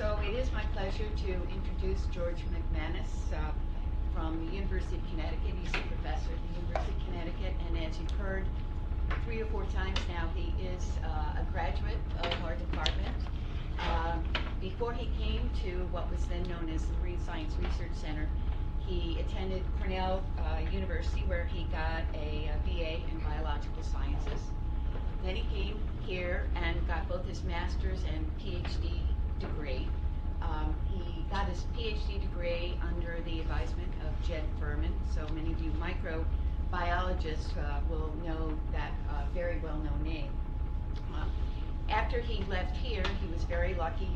So it is my pleasure to introduce George McManus from the University of Connecticut. He's a professor at the University of Connecticut, and as you've heard 3 or 4 times now, he is a graduate of our department. Before he came to what was then known as the Marine Science Research Center, he attended Cornell University, where he got a BA in Biological Sciences. Then he came here and got both his master's and PhD degree. He got his PhD degree under the advisement of Jed Furman. So many of you microbiologists will know that very well-known name. After he left here, he was very lucky.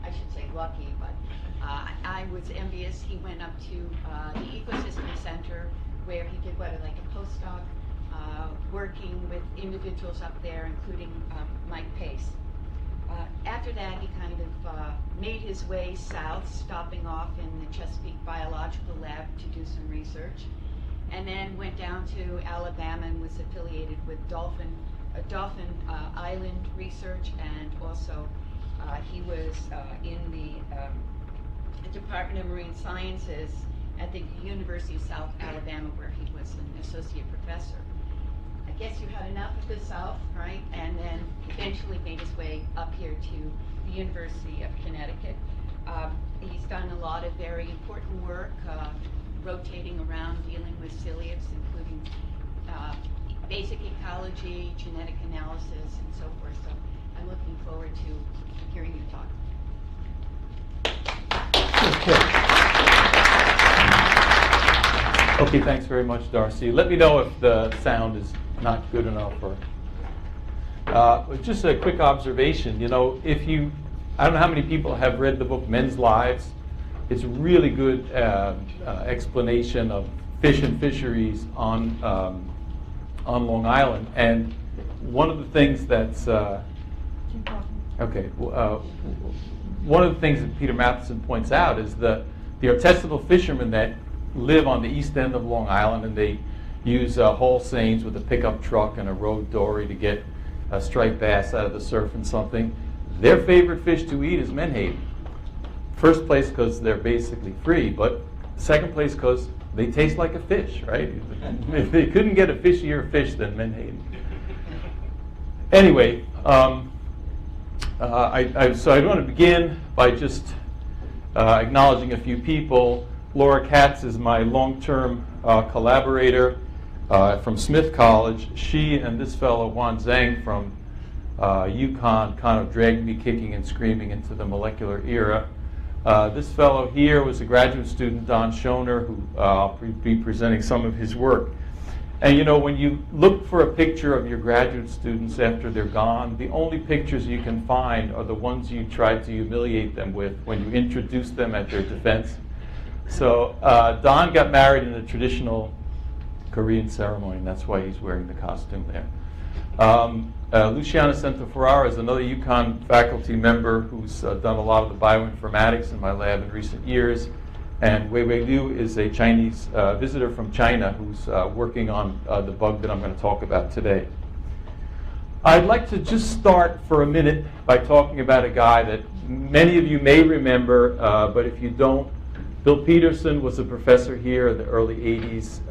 I should say lucky, but I was envious. He went up to the Ecosystem Center, where he did like a postdoc, working with individuals up there, including Mike Pace. After that, he kind of made his way south, stopping off in the Chesapeake Biological Lab to do some research, and then went down to Alabama and was affiliated with Dolphin Island Research, and also he was in the Department of Marine Sciences at the University of South Alabama, where he was an associate professor. I guess you had enough of the South, right? And then eventually made his way up here to the University of Connecticut. He's done a lot of very important work, rotating around, dealing with ciliates, including basic ecology, genetic analysis, and so forth. So I'm looking forward to hearing you talk. Okay, thanks very much, Darcy. Let me know if the sound is not good enough, or just a quick observation. You know, I don't know how many people have read the book Men's Lives. It's a really good explanation of fish and fisheries on Long Island. And one of the things that's one of the things that Peter Matheson points out is the artisanal fishermen that live on the east end of Long Island, and they use whole seines with a pickup truck and a road dory to get striped bass out of the surf and something. Their favorite fish to eat is menhaden. First place because they're basically free, but second place because they taste like a fish, right? If they couldn't get a fishier fish than menhaden. Anyway, so I want to begin by just acknowledging a few people. Laura Katz is my long-term collaborator from Smith College. She and this fellow, Juan Zhang from UConn, kind of dragged me kicking and screaming into the molecular era. This fellow here was a graduate student, Don Schoner, who I'll be presenting some of his work. And you know, when you look for a picture of your graduate students after they're gone, the only pictures you can find are the ones you tried to humiliate them with when you introduced them at their defense. So Don got married in a traditional Korean ceremony, and that's why he's wearing the costume there. Luciana Santaferrara is another UConn faculty member who's done a lot of the bioinformatics in my lab in recent years. And Wei Wei Liu is a Chinese visitor from China who's working on the bug that I'm going to talk about today. I'd like to just start for a minute by talking about a guy that many of you may remember, but if you don't, Bill Peterson was a professor here in the early 80s.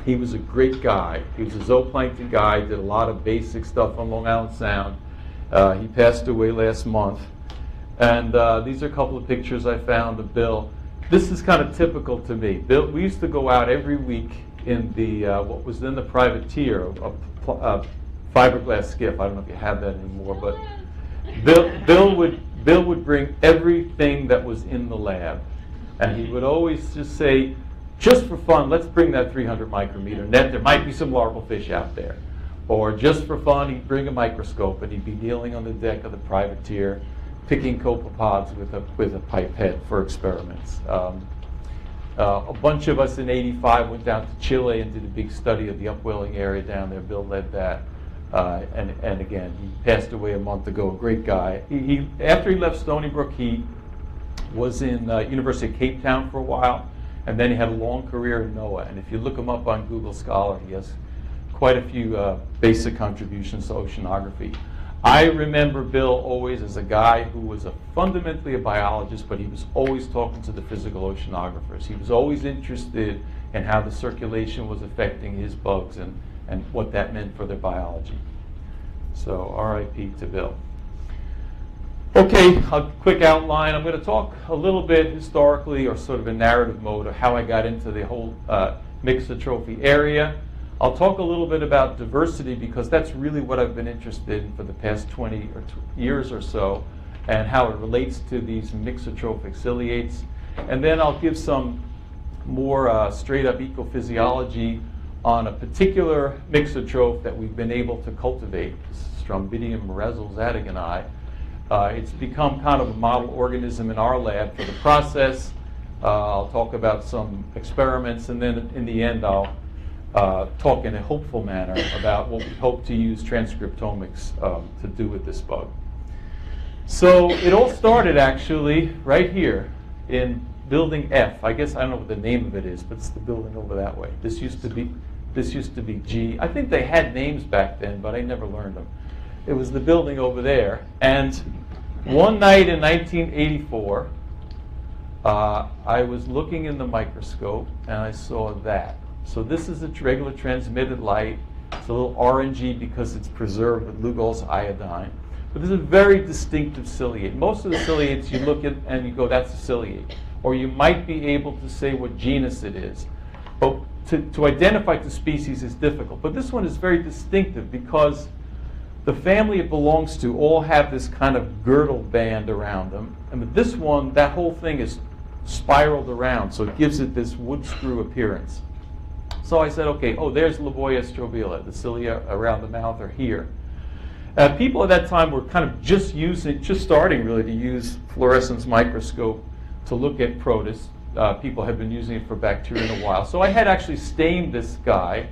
He was a great guy. He was a zooplankton guy, did a lot of basic stuff on Long Island Sound. He passed away last month. And these are a couple of pictures I found of Bill. This is kind of typical to me. Bill, we used to go out every week in the what was then the privateer, a fiberglass skiff. I don't know if you have that anymore, but Bill would bring everything that was in the lab. And he would always just say, just for fun, let's bring that 300 micrometer net. There might be some larval fish out there. Or just for fun, he'd bring a microscope and he'd be kneeling on the deck of the privateer, picking copepods with a pipette for experiments. A bunch of us in '85 went down to Chile and did a big study of the upwelling area down there. Bill led that. And again, he passed away a month ago, a great guy. After he left Stony Brook, he was in University of Cape Town for a while, and then he had a long career in NOAA. And if you look him up on Google Scholar, he has quite a few basic contributions to oceanography. I remember Bill always as a guy who was fundamentally a biologist, but he was always talking to the physical oceanographers. He was always interested in how the circulation was affecting his bugs and what that meant for their biology. So RIP to Bill. Okay, a quick outline. I'm going to talk a little bit historically, or sort of a narrative mode, of how I got into the whole mixotrophy area. I'll talk a little bit about diversity, because that's really what I've been interested in for the past 20 years or so, and how it relates to these mixotrophic ciliates. And then I'll give some more straight-up ecophysiology on a particular mixotroph that we've been able to cultivate, Strombidium razzles-adigani. It's become kind of a model organism in our lab for the process. I'll talk about some experiments, and then in the end I'll talk in a hopeful manner about what we hope to use transcriptomics to do with this bug. So it all started actually right here in building F. I guess I don't know what the name of it is, but it's the building over that way. This used to be G. I think they had names back then, but I never learned them. It was the building over there. And one night in 1984, I was looking in the microscope and I saw that. So this is a regular transmitted light. It's a little orangey because it's preserved with Lugol's iodine. But this is a very distinctive ciliate. Most of the ciliates you look at and you go, that's a ciliate. Or you might be able to say what genus it is. But to identify the species is difficult. But this one is very distinctive because the family it belongs to all have this kind of girdle band around them. And with this one, that whole thing is spiraled around, so it gives it this wood screw appearance. So I said, okay, there's Lavoia strobila. The cilia around the mouth are here. People at that time were kind of just starting really to use fluorescence microscope to look at protists. People had been using it for bacteria in a while. So I had actually stained this guy.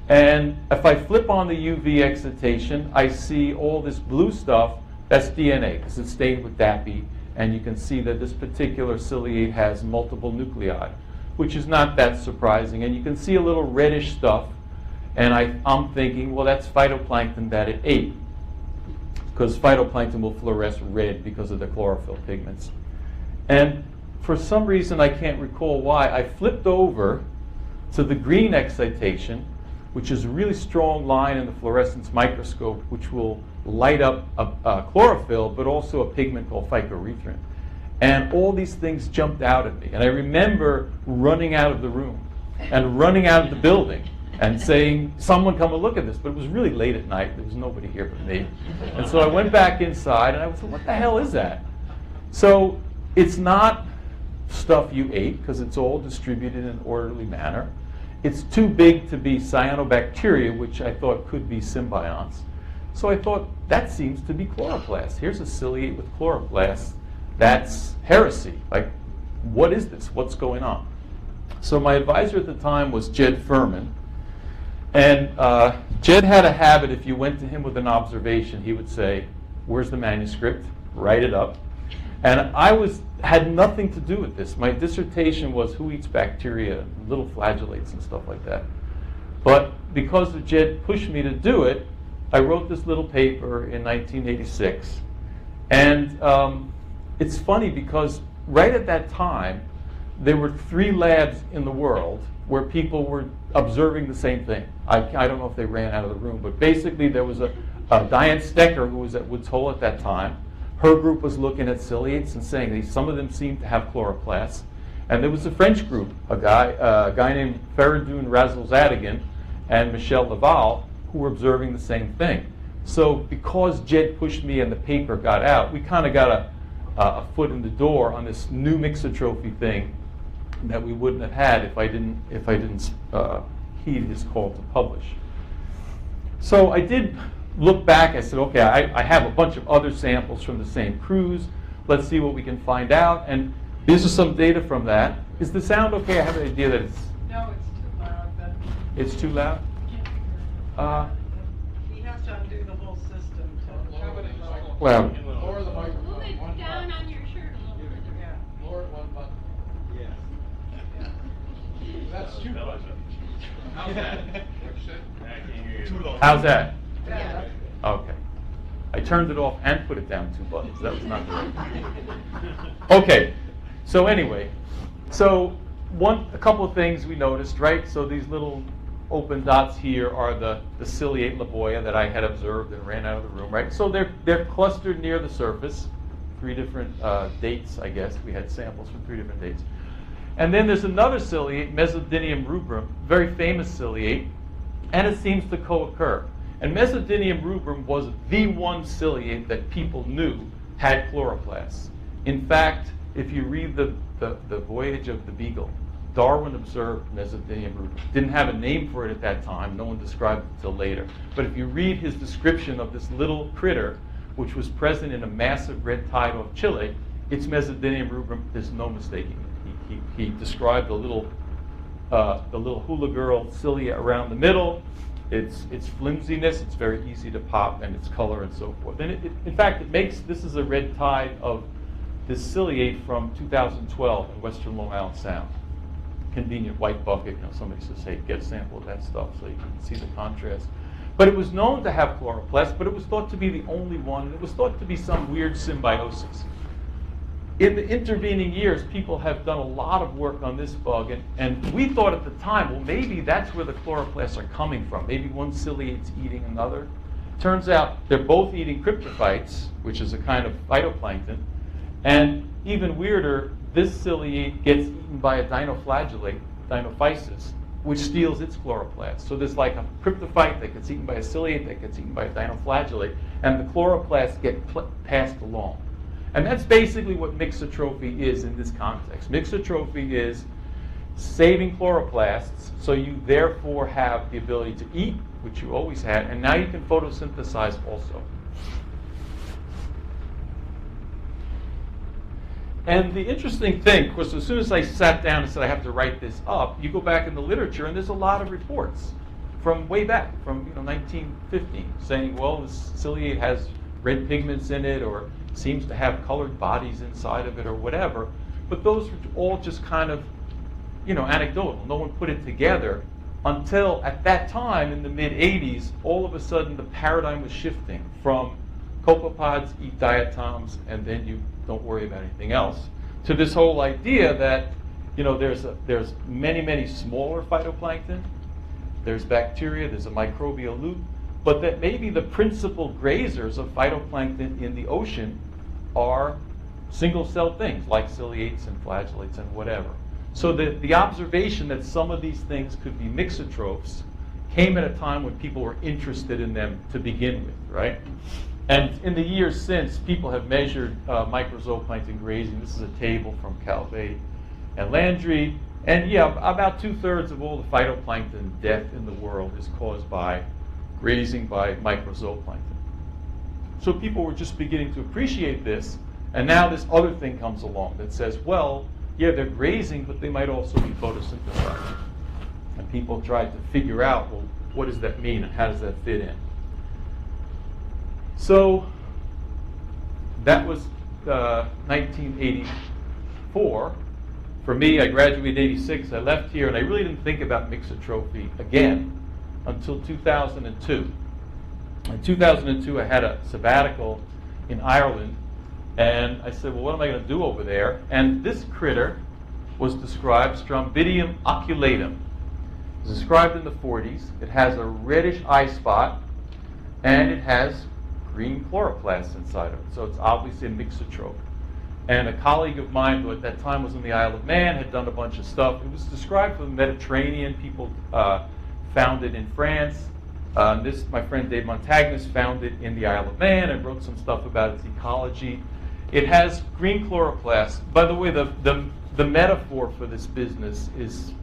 And if I flip on the UV excitation, I see all this blue stuff. That's DNA, because it's stained with DAPI. And you can see that this particular ciliate has multiple nuclei, which is not that surprising. And you can see a little reddish stuff. And I'm thinking, well, that's phytoplankton that it ate, because phytoplankton will fluoresce red because of the chlorophyll pigments. And for some reason, I can't recall why, I flipped over to the green excitation, which is a really strong line in the fluorescence microscope, which will light up a chlorophyll, but also a pigment called phycoerythrin. And all these things jumped out at me. And I remember running out of the room and running out of the building and saying, someone come and look at this. But it was really late at night. There was nobody here but me. And so I went back inside, and I said, what the hell is that? So it's not stuff you ate, because it's all distributed in an orderly manner. It's too big to be cyanobacteria, which I thought could be symbionts. So I thought, that seems to be chloroplasts. Here's a ciliate with chloroplasts. That's heresy. Like, what is this? What's going on? So my advisor at the time was Jed Furman. And Jed had a habit, if you went to him with an observation, he would say, where's the manuscript? Write it up. And I had nothing to do with this. My dissertation was who eats bacteria, little flagellates and stuff like that. But because Jed pushed me to do it, I wrote this little paper in 1986. And it's funny because right at that time, there were 3 labs in the world where people were observing the same thing. I don't know if they ran out of the room, but basically there was a Diane Stecker who was at Woods Hole at that time. Her group was looking at ciliates and saying some of them seemed to have chloroplasts. And there was a French group, a guy named Feridun Razzles-Adigan and Michel Laval, who were observing the same thing. So because Jed pushed me and the paper got out, we kind of got a foot in the door on this new mixotrophy thing that we wouldn't have had if I didn't heed his call to publish. So I did look back. I said, okay, I have a bunch of other samples from the same cruise. Let's see what we can find out. And these are some data from that. Is the sound okay? I have an idea that it's... No, it's too loud. But it's too loud? he has to undo the whole system to have it low. Well, Lower the microphone. Move it down on your shirt a little further. Yeah. Lower it 1 button. Yeah. That's too much. How's that? how's that? Yeah. Okay. I turned it off and put it down 2 buttons. That was not good. Okay, so anyway, so a couple of things we noticed, right? So these little open dots here are the ciliate laboia that I had observed and ran out of the room, right? So they're clustered near the surface, 3 different dates, I guess. We had samples from 3 different dates. And then there's another ciliate, Mesodynium rubrum, very famous ciliate, and it seems to co-occur. And Mesodynium rubrum was the one ciliate that people knew had chloroplasts. In fact, if you read the Voyage of the Beagle, Darwin observed Mesodynium rubrum. Didn't have a name for it at that time. No one described it until later. But if you read his description of this little critter, which was present in a massive red tide off Chile, it's Mesodynium rubrum. There's no mistaking it. He described the little hula girl cilia around the middle, its flimsiness, it's very easy to pop, and its color and so forth. And in fact, this is a red tide of this ciliate from 2012 in western Long Island Sound. Convenient white bucket. Somebody says, hey, get a sample of that stuff so you can see the contrast. But it was known to have chloroplasts, but it was thought to be the only one, and it was thought to be some weird symbiosis. In the intervening years, people have done a lot of work on this bug, and we thought at the time, well, maybe that's where the chloroplasts are coming from. Maybe one ciliate's eating another. Turns out they're both eating cryptophytes, which is a kind of phytoplankton, and even weirder, this ciliate gets eaten by a dinoflagellate, Dinophysis, which steals its chloroplasts. So there's like a cryptophyte that gets eaten by a ciliate that gets eaten by a dinoflagellate, and the chloroplasts get passed along. And that's basically what mixotrophy is in this context. Mixotrophy is saving chloroplasts, so you therefore have the ability to eat, which you always had, and now you can photosynthesize also. And the interesting thing, of course, as soon as I sat down and said I have to write this up, you go back in the literature, and there's a lot of reports from way back, from 1915, saying, well, this ciliate has red pigments in it, or seems to have colored bodies inside of it, or whatever. But those were all just kind of, anecdotal. No one put it together until at that time, in the mid-'80s, all of a sudden the paradigm was shifting from copepods eat diatoms, and then you don't worry about anything else, to this whole idea that there's many smaller phytoplankton, there's bacteria, there's a microbial loop, but that maybe the principal grazers of phytoplankton in the ocean are single-celled things like ciliates and flagellates and whatever. So the observation that some of these things could be mixotrophs came at a time when people were interested in them to begin with, right? And in the years since, people have measured microzooplankton grazing. This is a table from Calvé and Landry. And yeah, about 2/3 of all the phytoplankton death in the world is caused by grazing by microzooplankton. So people were just beginning to appreciate this, and now this other thing comes along that says, well, yeah, they're grazing, but they might also be photosynthesizing. And people tried to figure out, well, what does that mean, and how does that fit in? So that was 1984. For me, I graduated in '86. I left here, and I really didn't think about mixotrophy again until 2002. In 2002, I had a sabbatical in Ireland, and I said, well, what am I going to do over there? And this critter was described, Strombidium oculatum. It was described in the 40s. It has a reddish eye spot, and it has green chloroplasts inside of it. So it's obviously a mixotroph. And a colleague of mine who at that time was in the Isle of Man had done a bunch of stuff. It was described from the Mediterranean. People found it in France. My friend Dave Montagnes found it in the Isle of Man and wrote some stuff about its ecology. It has green chloroplasts. By the way, the metaphor for this business is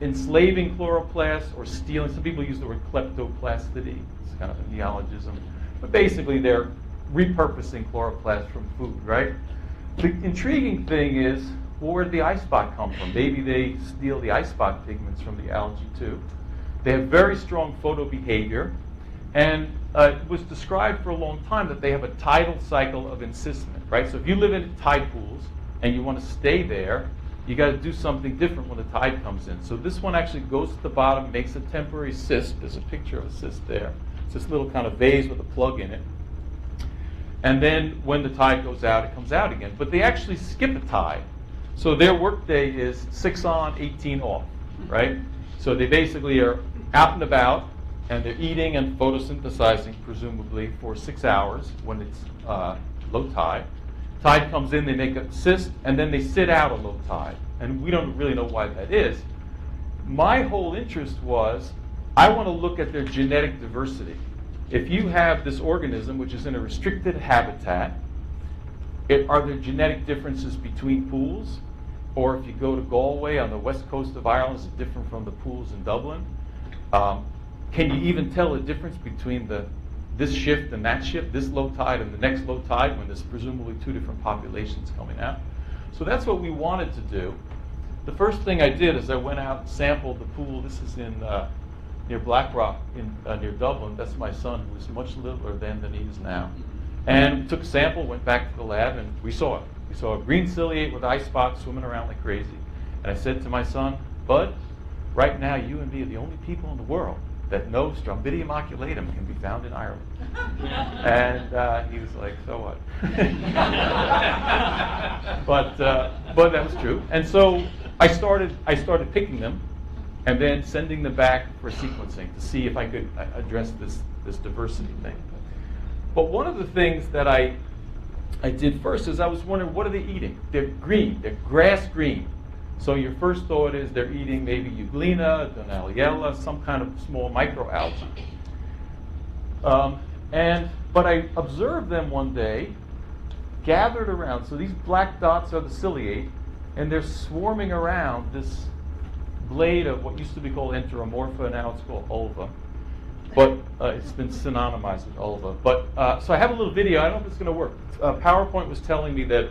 enslaving chloroplasts or stealing. Some people use the word kleptoplastidy. It's kind of a neologism. But basically, they're repurposing chloroplasts from food, right? The intriguing thing is, well, where did the eye spot come from? Maybe they steal the eye spot pigments from the algae, too. They have very strong photobehavior, and it was described for a long time that they have a tidal cycle of encystment, right? So if you live in tide pools and you want to stay there, you got to do something different when the tide comes in. So this one actually goes to the bottom, makes a temporary cyst. There's a picture of a cyst there. It's this little kind of vase with a plug in it. And then when the tide goes out, it comes out again. But they actually skip a tide. So their workday is 6 on, 18 off, right? So they basically are out and about, and they're eating and photosynthesizing, presumably, for 6 hours when it's low tide. Tide comes in, they make a cyst, and then they sit out a low tide. And we don't really know why that is. My whole interest was, I want to look at their genetic diversity. If you have this organism, which is in a restricted habitat, are there genetic differences between pools? Or if you go to Galway on the west coast of Ireland, is it different from the pools in Dublin? Can you even tell the difference between this shift and that shift, this low tide and the next low tide, when there's presumably 2 different populations coming out? So that's what we wanted to do. The first thing I did is I went out and sampled the pool. This is in near Blackrock, near Dublin. That's my son, who was much littler then than he is now. And took a sample, went back to the lab, and we saw it. We saw a green ciliate with eye spots swimming around like crazy. And I said to my son, Bud, right now you and me are the only people in the world that know Strombidium oculatum can be found in Ireland. And he was like, so what? But that was true. And so I started picking them and then sending them back for sequencing to see if I could address this diversity thing. But one of the things that I did first is I was wondering, what are they eating? They're green. They're grass green. So your first thought is they're eating maybe Euglena, Donaliella, some kind of small microalgae. But I observed them one day, gathered around. So these black dots are the ciliate, and they're swarming around this blade of what used to be called enteromorpha, now it's called ulva. But it's been synonymized with ulva. But so I have a little video. I don't know if it's going to work. PowerPoint was telling me that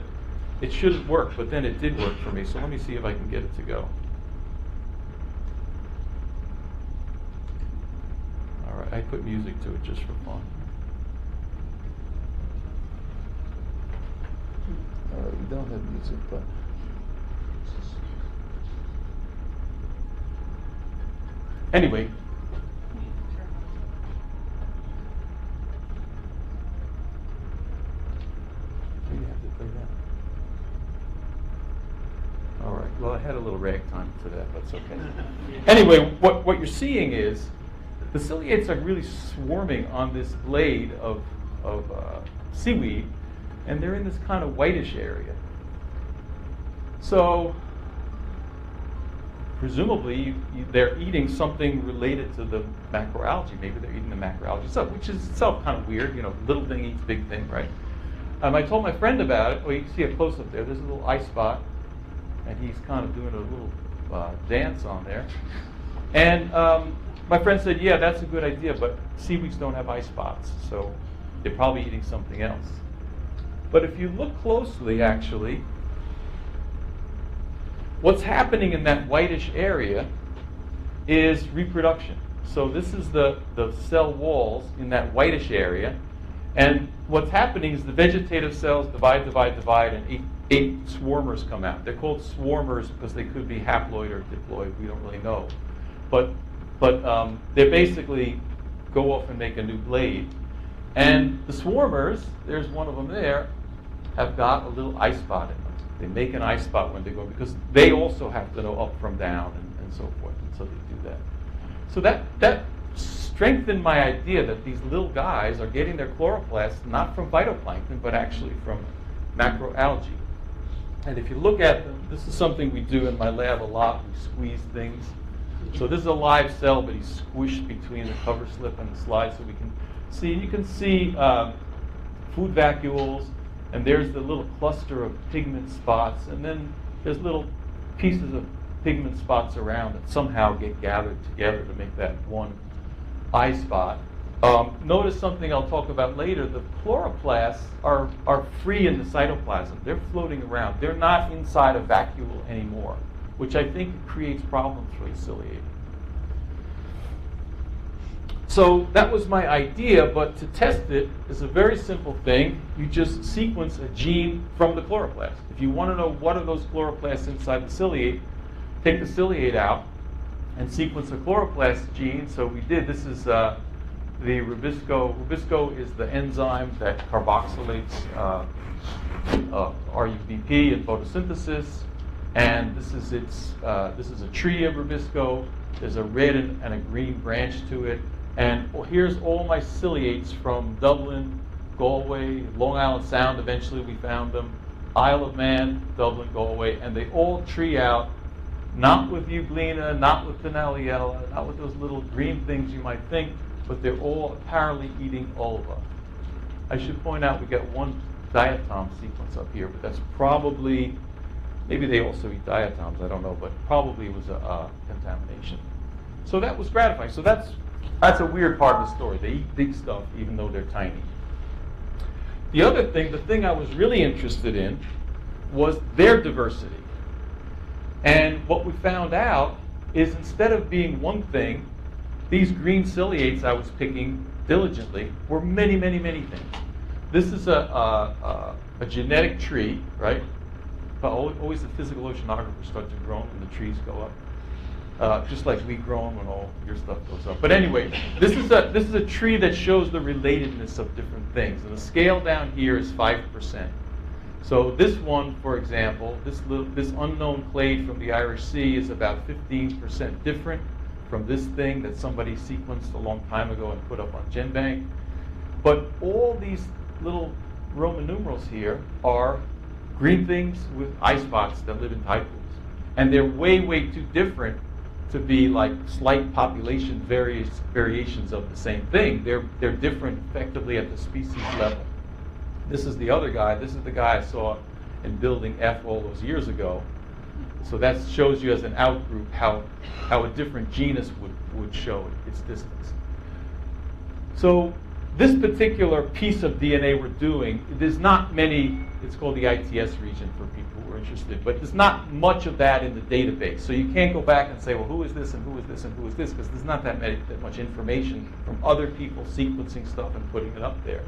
it shouldn't work, but then it did work for me. So let me see if I can get it to go. All right, I put music to it just for fun. All right, we don't have music, but... Anyway. You have to play that. All right. Well, I had a little ragtime to that, but it's okay. Anyway, what you're seeing is the ciliates are really swarming on this blade of seaweed, and they're in this kind of whitish area. So presumably they're eating something related to the macroalgae. Maybe they're eating the macroalgae itself, which is itself kind of weird. You know, little thing eats big thing, right? I told my friend about it. Well, you can see a close-up there. There's a little eye spot, and he's kind of doing a little dance on there. And my friend said, yeah, that's a good idea, but seaweeds don't have eye spots, so they're probably eating something else. But if you look closely, actually, what's happening in that whitish area is reproduction. So this is the cell walls in that whitish area. And what's happening is the vegetative cells divide, and eight swarmers come out. They're called swarmers because they could be haploid or diploid. We don't really know. But they basically go off and make a new blade. And the swarmers, there's one of them there, have got a little eye spot in them. They make an eye spot when they go, because they also have to know up from down and so forth. And so they do that. So that strengthened my idea that these little guys are getting their chloroplasts not from phytoplankton, but actually from macroalgae. And if you look at them, this is something we do in my lab a lot. We squeeze things. So this is a live cell, but he's squished between the cover slip and the slide, so we can see. You can see food vacuoles, and there's the little cluster of pigment spots, and then there's little pieces of pigment spots around that somehow get gathered together to make that one eye spot. Notice something I'll talk about later. The chloroplasts are free in the cytoplasm. They're floating around. They're not inside a vacuole anymore, which I think creates problems for the ciliate. So that was my idea, but to test it is a very simple thing. You just sequence a gene from the chloroplast. If you want to know what are those chloroplasts inside the ciliate, take the ciliate out and sequence a chloroplast gene. So we did. This is the rubisco. Rubisco is the enzyme that carboxylates RUBP in photosynthesis, and this is a tree of rubisco. There's a red and a green branch to it, and here's all my ciliates from Dublin, Galway, Long Island Sound. Eventually, we found them. Isle of Man, Dublin, Galway, and they all tree out. Not with euglena, not with Pinelliella, not with those little green things you might think, but they're all apparently eating ulva. I should point out we got one diatom sequence up here, but that's probably, maybe they also eat diatoms, I don't know, but probably it was a contamination. So that was gratifying. So that's a weird part of the story. They eat big stuff even though they're tiny. The other thing, the thing I was really interested in was their diversity. And what we found out is instead of being one thing, these green ciliates I was picking diligently were many, many, many things. This is a genetic tree, right? But always the physical oceanographers start to groan when the trees go up. Just like we groan when all your stuff goes up. But anyway, this is a tree that shows the relatedness of different things. And the scale down here is 5%. So this one, for example, this unknown clade from the Irish Sea is about 15% different from this thing that somebody sequenced a long time ago and put up on GenBank. But all these little Roman numerals here are green things with eye spots that live in tide pools. And they're way, way too different to be like slight population variations of the same thing. They're different effectively at the species level. This is the other guy. This is the guy I saw in Building F all those years ago. So that shows you as an outgroup how a different genus would show its distance. So this particular piece of DNA we're doing, there's not many, it's called the ITS region for people who are interested, but there's not much of that in the database. So you can't go back and say, well, who is this and who is this and who is this, because there's not that much information from other people sequencing stuff and putting it up there.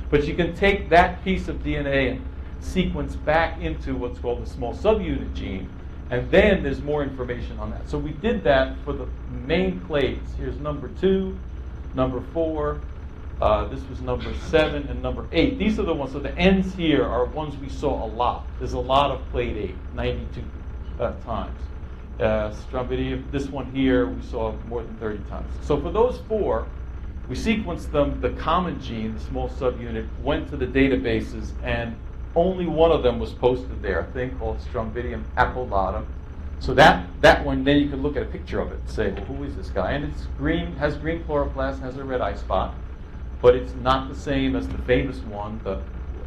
But you can take that piece of DNA and sequence back into what's called the small subunit gene, and then there's more information on that. So we did that for the main clades. Here's number 2, number 4, this was number 7, and number 8. These are the ones, so the ends here are ones we saw a lot. There's a lot of clade 8, 92 times. Strombidium, this one here, we saw more than 30 times. So for those 4, we sequenced them, the common gene, the small subunit, went to the databases, and only one of them was posted there, a thing called Strombidium apollatum. So that one, then you can look at a picture of it and say, well, who is this guy? And it's green, has green chloroplast, has a red eye spot, but it's not the same as the famous one,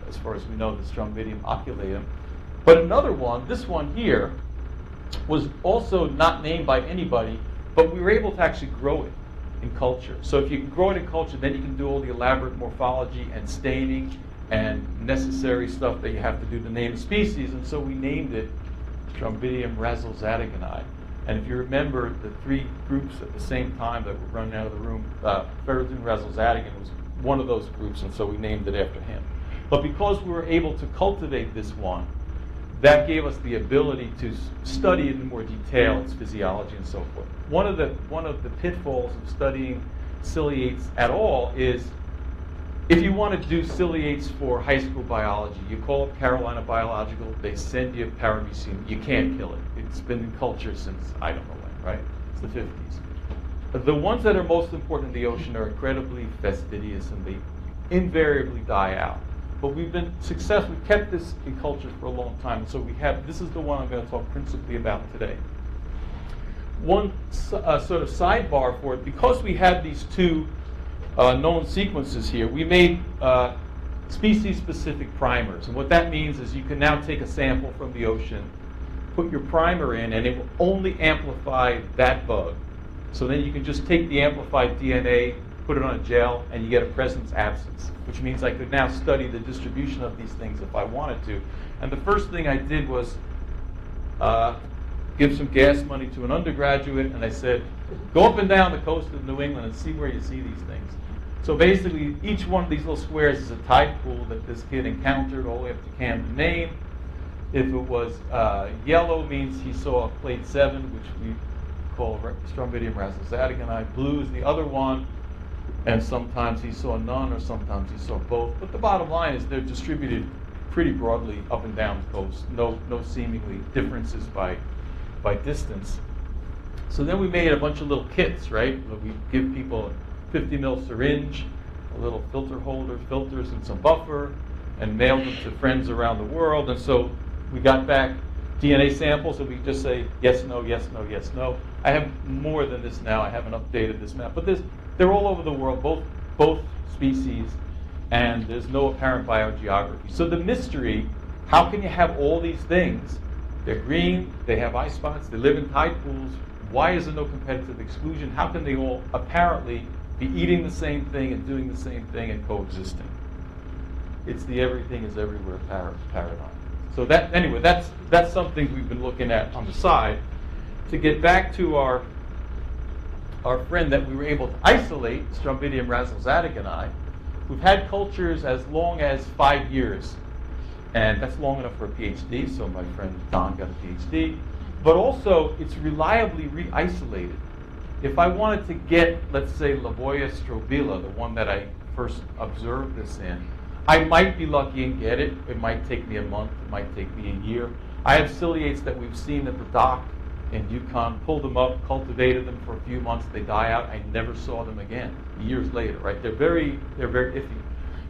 as far as we know, the Strombidium oculatum. But another one, this one here, was also not named by anybody, but we were able to actually grow it in culture. So if you can grow it in culture, then you can do all the elaborate morphology and staining and necessary stuff that you have to do to name a species. And so we named it Strombidium razzle-zadigani. And if you remember the 3 groups at the same time that were running out of the room, Ferrazine razzle-zadigan was one of those groups, and so we named it after him. But because we were able to cultivate this one, that gave us the ability to study it in more detail, its physiology and so forth. One of the pitfalls of studying ciliates at all is if you want to do ciliates for high school biology, you call up Carolina Biological, they send you paramecium, you can't kill it. It's been in culture since I don't know when, right? It's the 50s. The ones that are most important in the ocean are incredibly fastidious and they invariably die out. But we've been successful. We've kept this in culture for a long time. So this is the one I'm going to talk principally about today. One sort of sidebar for it, because we had these 2 known sequences here, we made species-specific primers. And what that means is you can now take a sample from the ocean, put your primer in, and it will only amplify that bug. So then you can just take the amplified DNA, put it on a gel, and you get a presence-absence, which means I could now study the distribution of these things if I wanted to. And the first thing I did was give some gas money to an undergraduate, and I said, go up and down the coast of New England and see where you see these things. So basically, each one of these little squares is a tide pool that this kid encountered all the way up to Camden, Maine. If it was yellow, means he saw clade 7, which we call Strombidium razzle-zadigani. Blue is the other one. and sometimes he saw none, or sometimes he saw both. But the bottom line is they're distributed pretty broadly up and down the coast. No seemingly differences by distance. So then we made a bunch of little kits, right? We give people a 50 ml syringe, a little filter holder, filters, and some buffer, and mailed them to friends around the world. And so we got back DNA samples, and we just say yes, no, yes, no, yes, no. I have more than this now. I haven't updated this map, but they're all over the world, both species, and there's no apparent biogeography. So the mystery, how can you have all these things? They're green, they have eye spots, they live in tide pools. Why is there no competitive exclusion? How can they all apparently be eating the same thing and doing the same thing and coexisting? It's the everything is everywhere paradigm. So that's something we've been looking at on the side. To get back to our friend that we were able to isolate, Strombidium razzlezadigani, we've had cultures as long as 5 years. And that's long enough for a PhD, so my friend Don got a PhD. But also, it's reliably re-isolated. If I wanted to get, let's say, Lavoia strobila, the one that I first observed this in, I might be lucky and get it. It might take me a month. It might take me a year. I have ciliates that we've seen at the dock in Yukon, pulled them up, cultivated them for a few months. They die out. I never saw them again years later, right? They're very iffy.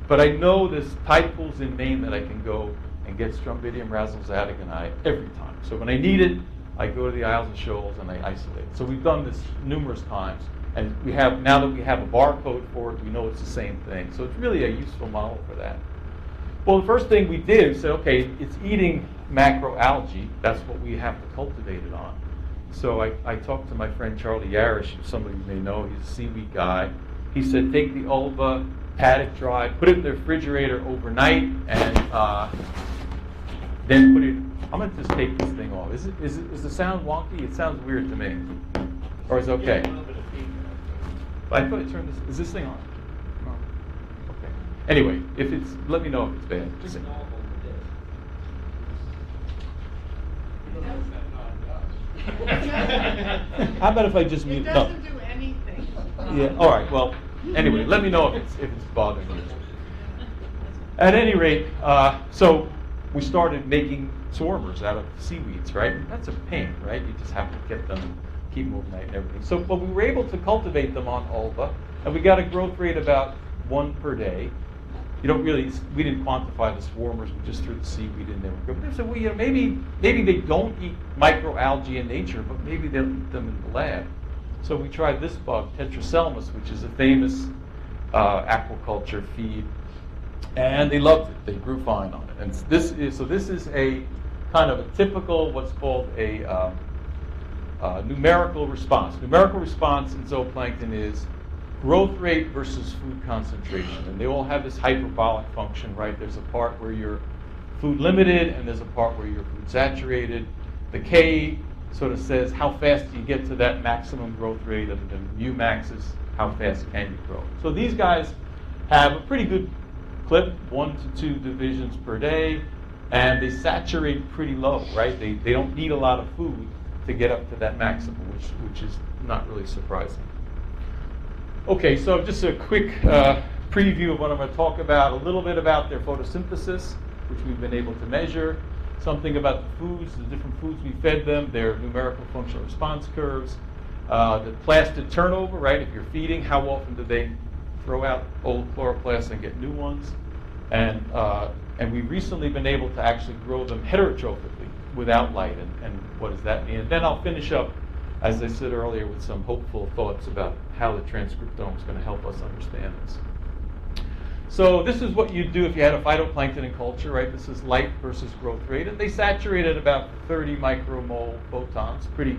But I know there's tide pools in Maine that I can go and get Strombidium razzlezadigani every time. So when I need it, I go to the Isles and Shoals and I isolate. So we've done this numerous times, and now that we have a barcode for it, we know it's the same thing. So it's really a useful model for that. Well, the first thing we did was say, okay, it's eating macroalgae. That's what we have to cultivate it on. So I talked to my friend Charlie Yarish, who some of you may know. He's a seaweed guy. He said, take the ulva, pat it dry, put it in the refrigerator overnight, and then put it. I'm going to just take this thing off. Is the sound wonky? It sounds weird to me. Or is it okay? Yeah, a little bit of feedback. I thought I turned this. Is this thing on? No. Okay. Anyway, if it's, let me know if it's bad. Just Just normal it is. You don't know what that knob does. How about if I just It mute? doesn't do anything. Yeah. All right. Well, anyway, let me know if it's bothering you. At any rate, so we started making swarmers out of seaweeds, right? That's a pain, right? You just have to get them, keep them overnight and everything. So, but we were able to cultivate them on ulva, and we got a growth rate about 1 per day. We didn't quantify the swarmers. We just threw the seaweed in there. But so maybe they don't eat microalgae in nature, but maybe they'll eat them in the lab. So we tried this bug, Tetraselmis, which is a famous aquaculture feed, and they loved it. They grew fine on it. And this is a kind of a typical, what's called a numerical response. Numerical response in zooplankton is growth rate versus food concentration. And they all have this hyperbolic function, right? There's a part where you're food limited, and there's a part where you're food saturated. The K sort of says how fast do you get to that maximum growth rate, and the mu max is how fast can you grow. So these guys have a pretty good clip, 1 to 2 divisions per day, and they saturate pretty low, right? They don't need a lot of food to get up to that maximum, which is not really surprising. Okay, so just a quick preview of what I'm going to talk about, a little bit about their photosynthesis, which we've been able to measure, something about the foods, the different foods we fed them, their numerical functional response curves, the plastid turnover, right? If you're feeding, how often do they throw out old chloroplasts and get new ones? And we've recently been able to actually grow them heterotrophically without light, and what does that mean? And then I'll finish up, as I said earlier, with some hopeful thoughts about how the transcriptome is going to help us understand this. So this is what you'd do if you had a phytoplankton in culture, right? This is light versus growth rate, and they saturate at about 30 micromole photons, pretty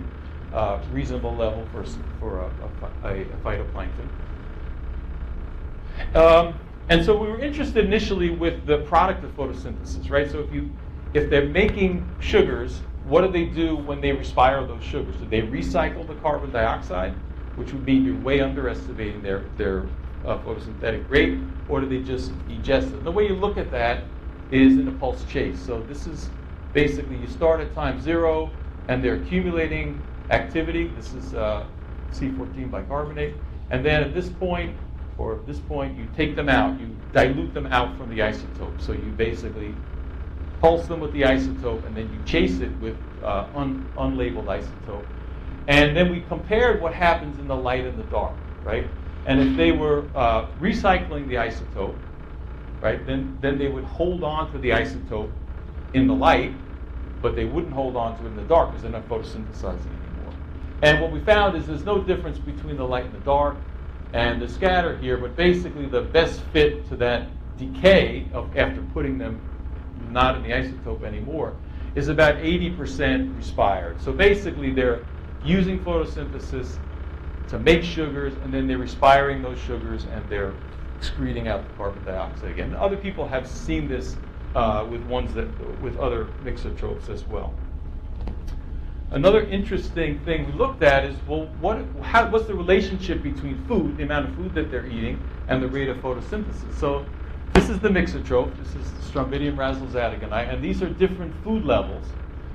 reasonable level for a phytoplankton. And so we were interested initially with the product of photosynthesis, right? So if they're making sugars, what do they do when they respire those sugars? Do they recycle the carbon dioxide, which would mean you're way underestimating their photosynthetic rate, or do they just ingest it? And the way you look at that is in a pulse chase. So this is basically you start at time 0, and they're accumulating activity. This is C14 bicarbonate. And then at this point, or at this point, you take them out, you dilute them out from the isotope. So you basically pulse them with the isotope, and then you chase it with unlabeled isotope. And then we compared what happens in the light and the dark, right? And if they were recycling the isotope, right, then they would hold on to the isotope in the light, but they wouldn't hold on to it in the dark because they're not photosynthesizing anymore. And what we found is there's no difference between the light and the dark and the scatter here, but basically the best fit to that decay of after putting them not in the isotope anymore is about 80% respired. So basically they're using photosynthesis to make sugars, and then they're respiring those sugars, and they're excreting out the carbon dioxide again. Other people have seen this with other mixotrophs as well. Another interesting thing we looked at is, well, what's the relationship between food, the amount of food that they're eating, and the rate of photosynthesis? So this is the mixotroph. This is Strombidium razzle-zadigani, and these are different food levels.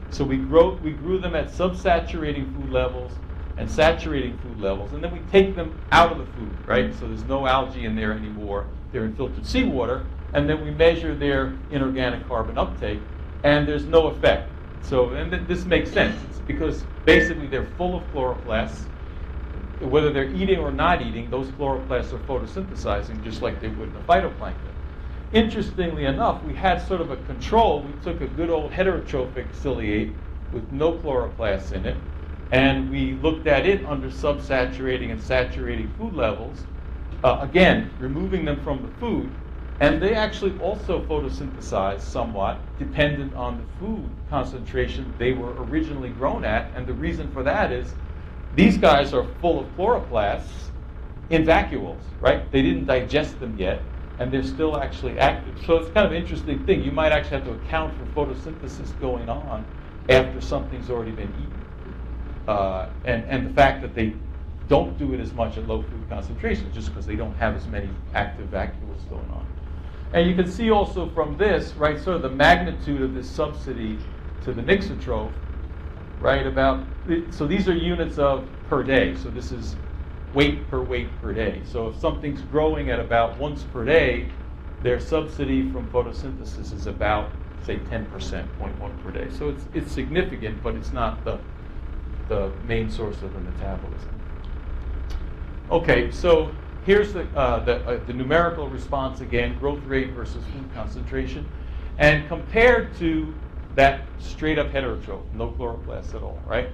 So we grew them at subsaturating food levels and saturating food levels, and then we take them out of the food, right? So there's no algae in there anymore. They're in filtered seawater, and then we measure their inorganic carbon uptake, and there's no effect. So, and this makes sense. It's because basically they're full of chloroplasts. Whether they're eating or not eating, those chloroplasts are photosynthesizing just like they would in the phytoplankton. Interestingly enough, we had sort of a control. We took a good old heterotrophic ciliate with no chloroplasts in it, and we looked at it under subsaturating and saturating food levels, again, removing them from the food, and they actually also photosynthesize somewhat, dependent on the food concentration they were originally grown at, and the reason for that is these guys are full of chloroplasts in vacuoles, right? They didn't digest them yet, and they're still actually active. So it's kind of an interesting thing. You might actually have to account for photosynthesis going on after something's already been eaten. And the fact that they don't do it as much at low food concentrations just because they don't have as many active vacuoles going on. And you can see also from this, right, sort of the magnitude of this subsidy to the mixotroph, right, so these are units of per day. So this is weight per day. So if something's growing at about once per day, their subsidy from photosynthesis is about, say, 10%, 0.1 per day. So it's significant, but it's not the main source of the metabolism. Okay, so here's the numerical response again, growth rate versus food concentration, and compared to that straight up heterotroph, no chloroplasts at all, right?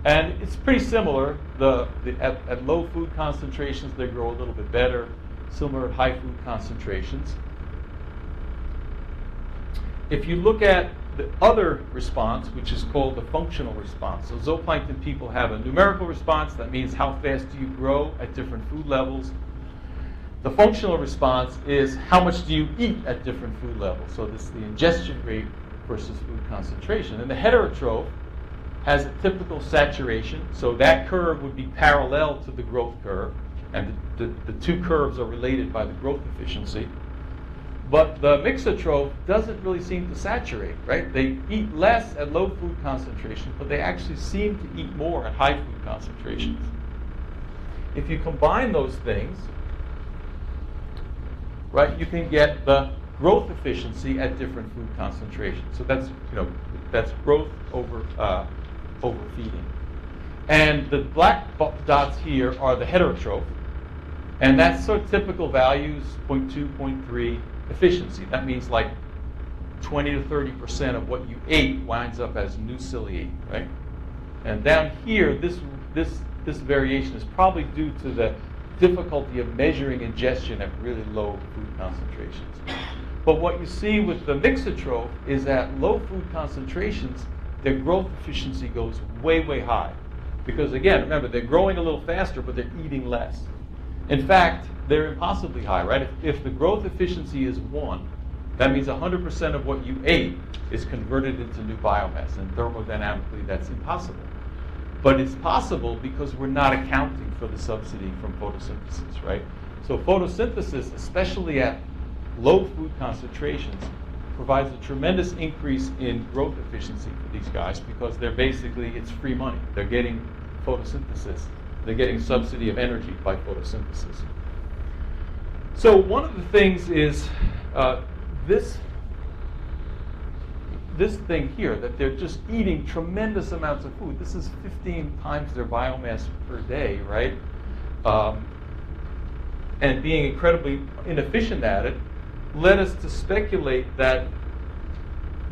And it's pretty similar. At low food concentrations, they grow a little bit better, similar at high food concentrations. If you look at the other response, which is called the functional response. So zooplankton people have a numerical response. That means how fast do you grow at different food levels. The functional response is how much do you eat at different food levels. So this is the ingestion rate versus food concentration. And the heterotroph has a typical saturation. So that curve would be parallel to the growth curve. And the two curves are related by the growth efficiency. But the mixotroph doesn't really seem to saturate, right? They eat less at low food concentration, but they actually seem to eat more at high food concentrations. If you combine those things, right, you can get the growth efficiency at different food concentrations. So that's growth over feeding. And the black dots here are the heterotroph, and that's sort of typical values, 0.2, 0.3. efficiency. That means like 20 to 30% of what you ate winds up as new ciliate, right? And down here, this variation is probably due to the difficulty of measuring ingestion at really low food concentrations. But what you see with the mixotroph is at low food concentrations, their growth efficiency goes way, way high. Because again, remember, they're growing a little faster, but they're eating less. In fact, they're impossibly high, right? If the growth efficiency is 1, that means 100% of what you ate is converted into new biomass, and thermodynamically that's impossible. But it's possible because we're not accounting for the subsidy from photosynthesis, right? So photosynthesis, especially at low food concentrations, provides a tremendous increase in growth efficiency for these guys because it's free money. They're getting photosynthesis. They're getting subsidy of energy by photosynthesis. So one of the things is this thing here, that they're just eating tremendous amounts of food. This is 15 times their biomass per day, right? And being incredibly inefficient at it led us to speculate that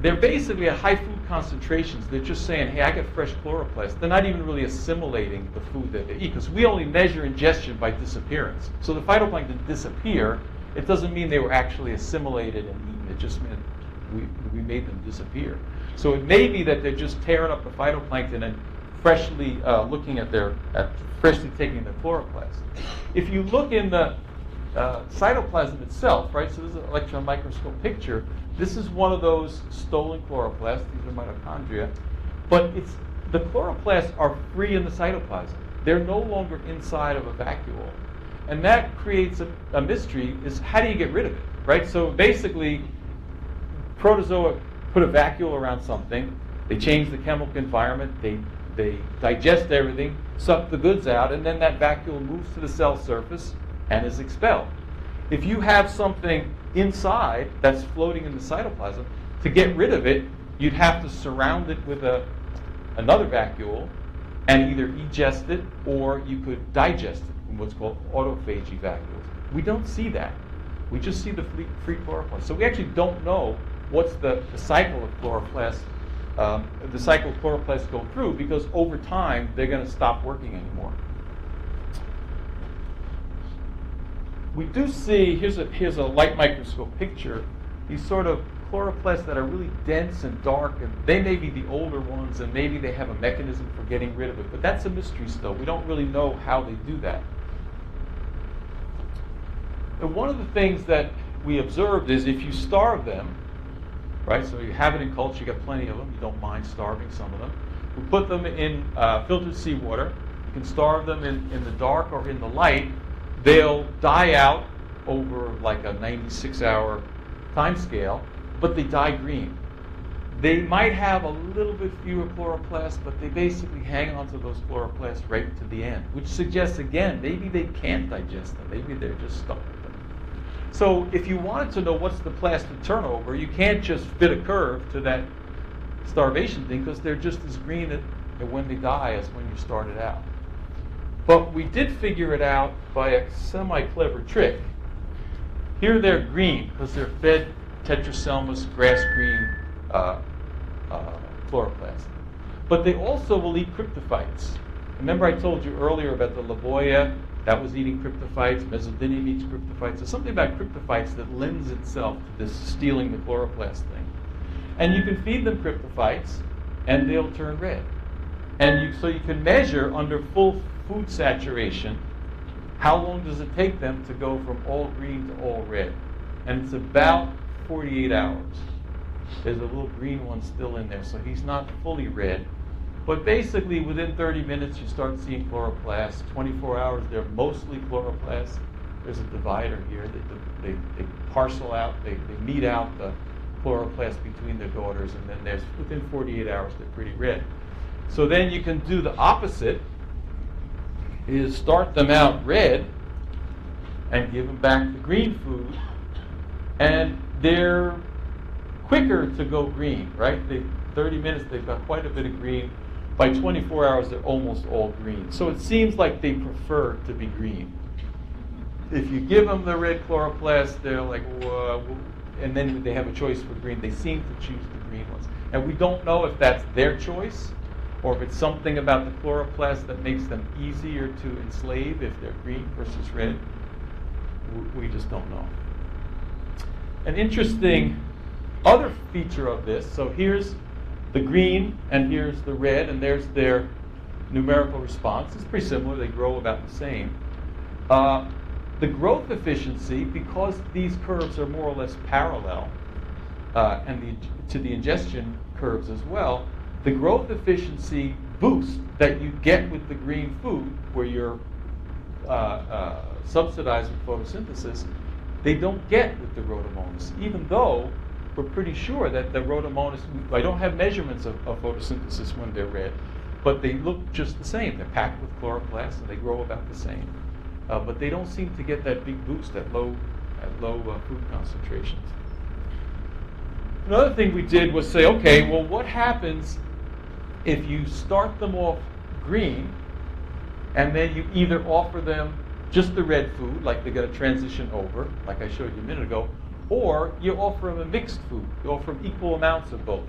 they're basically at high food concentrations. They're just saying, hey, I get fresh chloroplasts. They're not even really assimilating the food that they eat, because we only measure ingestion by disappearance. So the phytoplankton disappear. It doesn't mean they were actually assimilated and eaten. It just meant we made them disappear. So it may be that they're just tearing up the phytoplankton and freshly freshly taking the chloroplast. If you look in the cytoplasm itself, right? So this is an electron microscope picture. This is one of those stolen chloroplasts. These are mitochondria, but the chloroplasts are free in the cytoplasm. They're no longer inside of a vacuole, and that creates a mystery. Is how do you get rid of it, right? So basically, protozoa put a vacuole around something. They change the chemical environment. They digest everything, suck the goods out, and then that vacuole moves to the cell surface and is expelled. If you have something inside that's floating in the cytoplasm, to get rid of it, you'd have to surround it with another vacuole and either ingest it or you could digest it in what's called autophagy vacuoles. We don't see that. We just see the free chloroplast. So we actually don't know what's the cycle of chloroplasts, the cycle of chloroplasts go through, because over time they're going to stop working anymore. We do see, here's a light microscope picture, these sort of chloroplasts that are really dense and dark, and they may be the older ones, and maybe they have a mechanism for getting rid of it, but that's a mystery still. We don't really know how they do that. And one of the things that we observed is if you starve them, right, so you have it in culture, you got plenty of them, you don't mind starving some of them. We put them in filtered seawater. You can starve them in the dark or in the light. They'll die out over like a 96-hour time scale, but they die green. They might have a little bit fewer chloroplasts, but they basically hang on to those chloroplasts right to the end, which suggests, again, maybe they can't digest them. Maybe they're just stuck with them. So if you wanted to know what's the plastic turnover, you can't just fit a curve to that starvation thing, because they're just as green when they die as when you started out. But we did figure it out by a semi-clever trick. Here they're green because they're fed tetracelmus grass green chloroplast. But they also will eat cryptophytes. Remember I told you earlier about the laboya that was eating cryptophytes, mesodynium eats cryptophytes. There's something about cryptophytes that lends itself to this stealing the chloroplast thing. And you can feed them cryptophytes and they'll turn red. And so you can measure under full food saturation, how long does it take them to go from all green to all red? And it's about 48 hours. There's a little green one still in there, so he's not fully red. But basically, within 30 minutes, you start seeing chloroplasts. 24 hours, they're mostly chloroplasts. There's a divider here. They parcel out, they meet out the chloroplasts between their daughters, and then within 48 hours, they're pretty red. So then you can do the opposite, is start them out red and give them back the green food, and they're quicker to go green, right? 30 minutes, they've got quite a bit of green. By 24 hours, they're almost all green. So it seems like they prefer to be green. If you give them the red chloroplast, they're like, whoa, and then they have a choice for green. They seem to choose the green ones. And we don't know if that's their choice, or if it's something about the chloroplast that makes them easier to enslave if they're green versus red. We just don't know. An interesting other feature of this, so here's the green and here's the red, and there's their numerical response. It's pretty similar. They grow about the same. The growth efficiency, because these curves are more or less parallel, and to the ingestion curves as well, the growth efficiency boost that you get with the green food, where you're subsidizing photosynthesis, they don't get with the Rhodomonas, even though we're pretty sure that the Rhodomonas, I don't have measurements of photosynthesis when they're red, but they look just the same. They're packed with chloroplasts and they grow about the same. But they don't seem to get that big boost, that low at low food concentrations. Another thing we did was say, okay, well, what happens if you start them off green and then you either offer them just the red food, like they're going to transition over, like I showed you a minute ago, or you offer them a mixed food. You offer them equal amounts of both.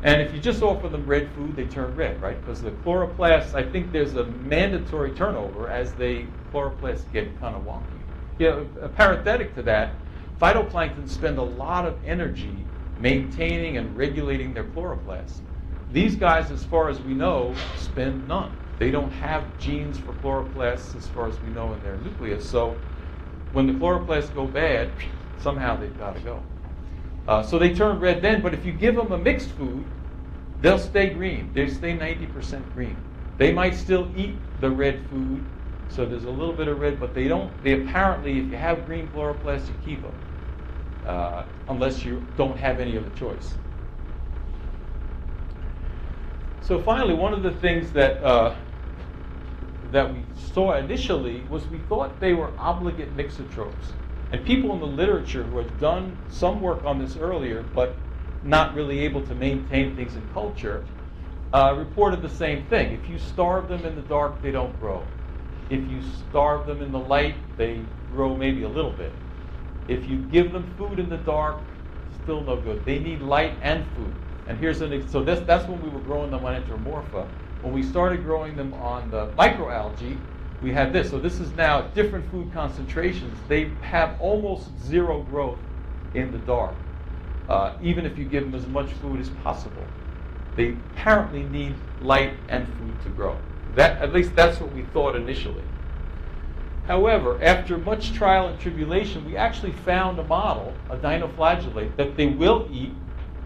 And if you just offer them red food, they turn red, right? Because the chloroplasts, I think there's a mandatory turnover as the chloroplasts get kind of wonky. Parenthetic to that, phytoplankton spend a lot of energy maintaining and regulating their chloroplasts. These guys, as far as we know, spend none. They don't have genes for chloroplasts as far as we know in their nucleus. So when the chloroplasts go bad, somehow they've got to go. So they turn red then, but if you give them a mixed food, they'll stay green. They stay 90% green. They might still eat the red food, so there's a little bit of red, but they apparently, if you have green chloroplasts, you keep them, unless you don't have any other choice. So finally, one of the things that we saw initially was we thought they were obligate mixotrophs. And people in the literature who had done some work on this earlier, but not really able to maintain things in culture, reported the same thing. If you starve them in the dark, they don't grow. If you starve them in the light, they grow maybe a little bit. If you give them food in the dark, still no good. They need light and food. And here's so that's when we were growing them on Enteromorpha. When we started growing them on the Macroalgae, we had this. So this is now different food concentrations. They have almost zero growth in the dark, even if you give them as much food as possible. They apparently need light and food to grow. At least that's what we thought initially. However, after much trial and tribulation, we actually found a model, a dinoflagellate, that they will eat.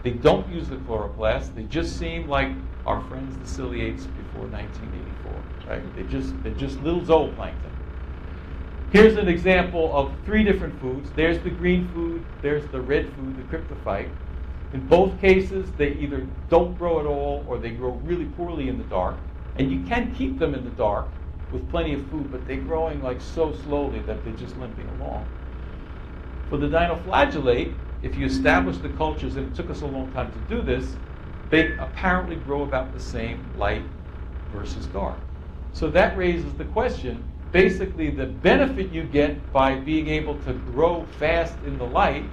They don't use the chloroplasts. They just seem like our friends, the ciliates, before 1984. Right? They're just little zooplankton. Here's an example of 3 different foods. There's the green food. There's the red food, the cryptophyte. In both cases, they either don't grow at all or they grow really poorly in the dark. And you can keep them in the dark with plenty of food, but they're growing like so slowly that they're just limping along. For the dinoflagellate, if you establish the cultures, and it took us a long time to do this, they apparently grow about the same light versus dark. So that raises the question, basically the benefit you get by being able to grow fast in the light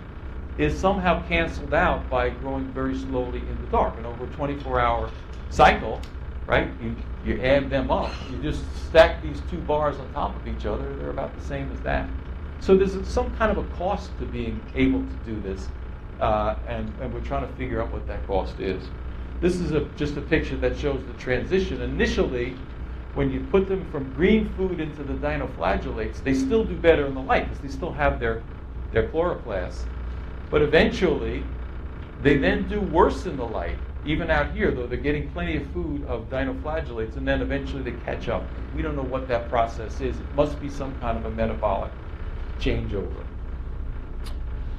is somehow canceled out by growing very slowly in the dark. And over a 24-hour cycle, right, you add them up. You just stack these 2 bars on top of each other, they're about the same as that. So there's some kind of a cost to being able to do this, and we're trying to figure out what that cost is. This is just a picture that shows the transition. Initially, when you put them from green food into the dinoflagellates, they still do better in the light because they still have their chloroplasts. But eventually, they then do worse in the light, even out here, though they're getting plenty of food of dinoflagellates, and then eventually they catch up. We don't know what that process is. It must be some kind of a metabolic changeover.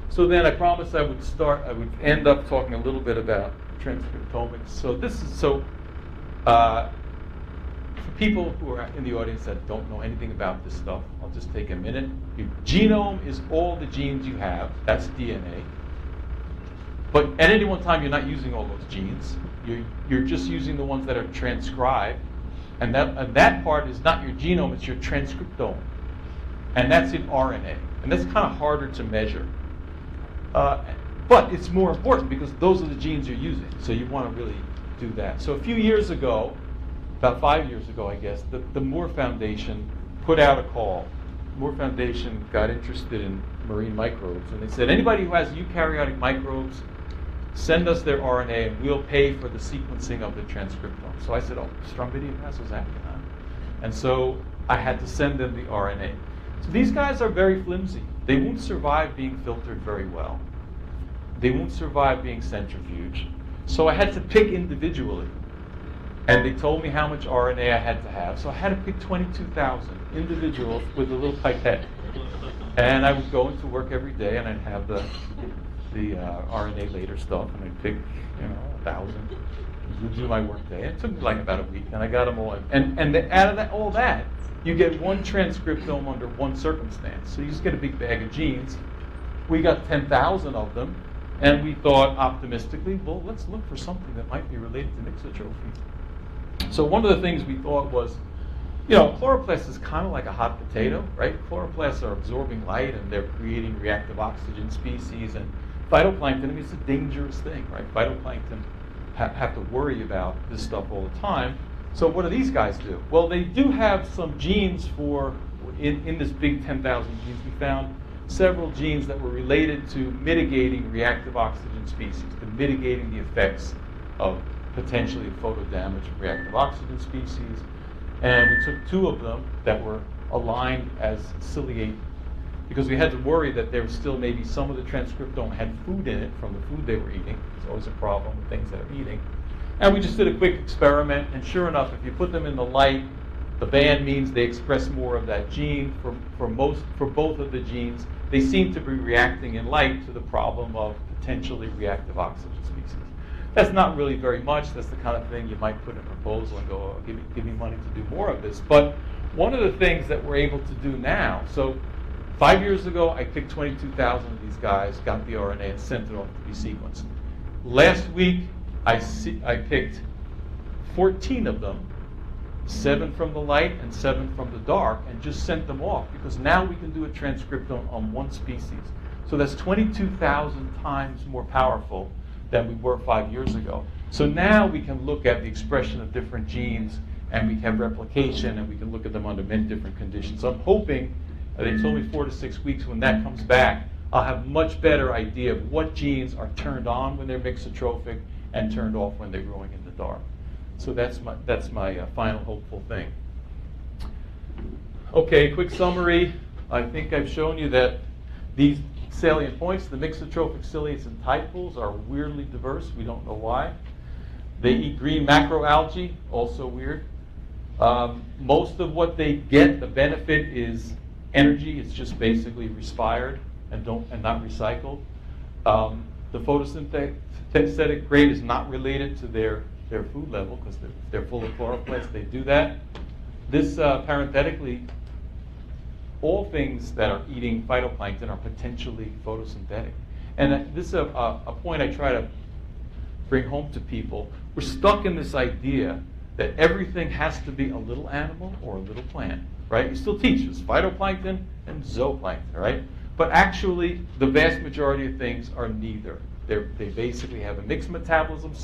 So then I promised I would end up talking a little bit about transcriptomics. So this is, for people who are in the audience that don't know anything about this stuff, I'll just take a minute. Your genome is all the genes you have. That's DNA. But at any one time, you're not using all those genes. You're just using the ones that are transcribed. And that part is not your genome, it's your transcriptome. And that's in RNA. And that's kind of harder to measure. But it's more important because those are the genes you're using. So you want to really do that. So a few years ago, about 5 years ago, I guess, the Moore Foundation put out a call. The Moore Foundation got interested in marine microbes. And they said, anybody who has eukaryotic microbes, send us their RNA and we'll pay for the sequencing of the transcriptome. So I said, oh, Strombidium was acting on. And so I had to send them the RNA. So these guys are very flimsy. They won't survive being filtered very well. They won't survive being centrifuged. So I had to pick individually. And they told me how much RNA I had to have. So I had to pick 22,000 individuals with a little pipette. And I would go into work every day and I'd have the RNA later stuff, and I'd pick, 1,000. to do my work day. It took me like about a week, and I got them all in. And out of that, all that, you get one transcriptome under one circumstance. So you just get a big bag of genes. We got 10,000 of them, and we thought optimistically, well, let's look for something that might be related to mixotrophy. So one of the things we thought was, chloroplasts is kind of like a hot potato, right? Chloroplasts are absorbing light, and they're creating reactive oxygen species, and phytoplankton, it's a dangerous thing, right? Phytoplankton have to worry about this stuff all the time. So what do these guys do? Well, they do have some genes in this big 10,000 genes, we found several genes that were related to mitigating reactive oxygen species, to mitigating the effects of potentially photo damage of reactive oxygen species. And we took 2 of them that were aligned as ciliate, because we had to worry that there was still maybe some of the transcriptome had food in it from the food they were eating. It's always a problem with things that are eating. And we just did a quick experiment, and sure enough, if you put them in the light, the band means they express more of that gene. For both of the genes, they seem to be reacting in light to the problem of potentially reactive oxygen species. That's not really very much. That's the kind of thing you might put in a proposal and go, oh, give me money to do more of this. But one of the things that we're able to do now, so 5 years ago, I picked 22,000 of these guys, got the RNA, and sent it off to be sequenced. Last week, I picked 14 of them, 7 from the light and 7 from the dark, and just sent them off, because now we can do a transcriptome on one species. So that's 22,000 times more powerful than we were 5 years ago. So now we can look at the expression of different genes, and we have replication, and we can look at them under many different conditions. So I'm hoping, they told me 4 to 6 weeks, when that comes back, I'll have much better idea of what genes are turned on when they're mixotrophic and turned off when they're growing in the dark. So that's my final hopeful thing. Okay, quick summary. I think I've shown you that these salient points, the mixotrophic ciliates and tide pools, are weirdly diverse. We don't know why. They eat green macroalgae, also weird. Most of what they get, the benefit is energy. It's just basically respired and not recycled. The photosynthetic rate is not related to their food level, because they're full of chloroplasts. They do that. This parenthetically, all things that are eating phytoplankton are potentially photosynthetic. And this is a point I try to bring home to people. We're stuck in this idea that everything has to be a little animal or a little plant, right? You still teach us phytoplankton and zooplankton, right? But actually, the vast majority of things are neither. They basically have a mixed metabolism.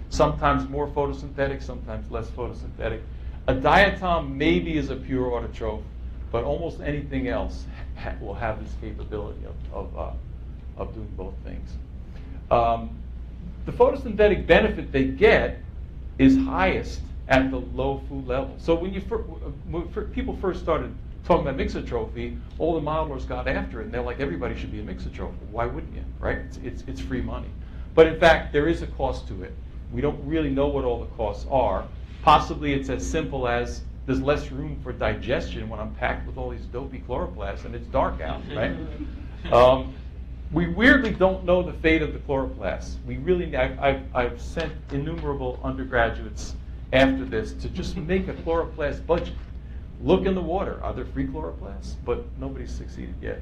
Sometimes more photosynthetic, sometimes less photosynthetic. A diatom maybe is a pure autotroph, but almost anything else will have this capability of doing both things. The photosynthetic benefit they get is highest at the low food level. So when people first started talking about mixotrophy, all the modelers got after it, and they're like, everybody should be a mixotroph. Why wouldn't you, right? It's free money. But in fact, there is a cost to it. We don't really know what all the costs are. Possibly it's as simple as there's less room for digestion when I'm packed with all these dopey chloroplasts and it's dark out, right? We weirdly don't know the fate of the chloroplasts. I've sent innumerable undergraduates after this to just make a chloroplast budget. Look in the water. Are there free chloroplasts? But nobody's succeeded yet.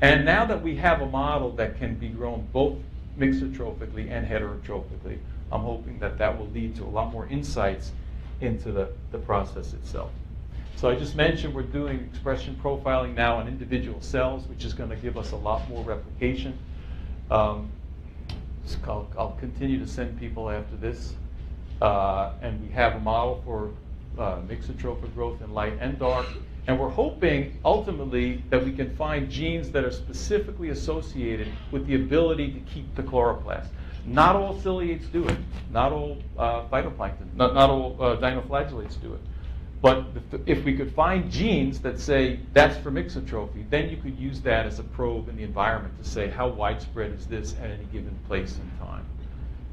And now that we have a model that can be grown both mixotrophically and heterotrophically, I'm hoping that will lead to a lot more insights into the process itself. So I just mentioned we're doing expression profiling now on individual cells, which is going to give us a lot more replication. I'll continue to send people after this. And we have a model for mixotrophic growth in light and dark. And we're hoping, ultimately, that we can find genes that are specifically associated with the ability to keep the chloroplast. Not all ciliates do it. Not all phytoplankton, not all dinoflagellates do it. But if we could find genes that say that's for mixotrophy, then you could use that as a probe in the environment to say how widespread is this at any given place and time.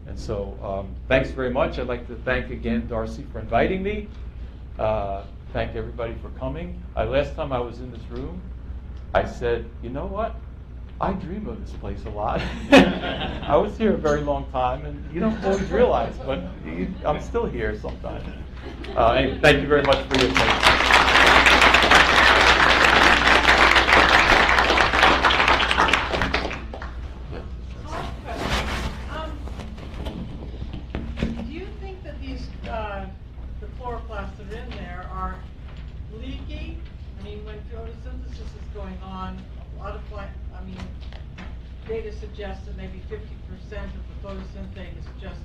And so thanks very much. I'd like to thank again Darcy for inviting me. Thank everybody for coming. Last time I was in this room, I said, you know what? I dream of this place a lot. I was here a very long time, and you don't always realize, but I'm still here sometimes. Anyway, thank you very much for your attention. Do you think that these, the chloroplasts that are in there are leaky? I mean, when photosynthesis is going on, a lot of data suggests that maybe 50% of the photosynthate is just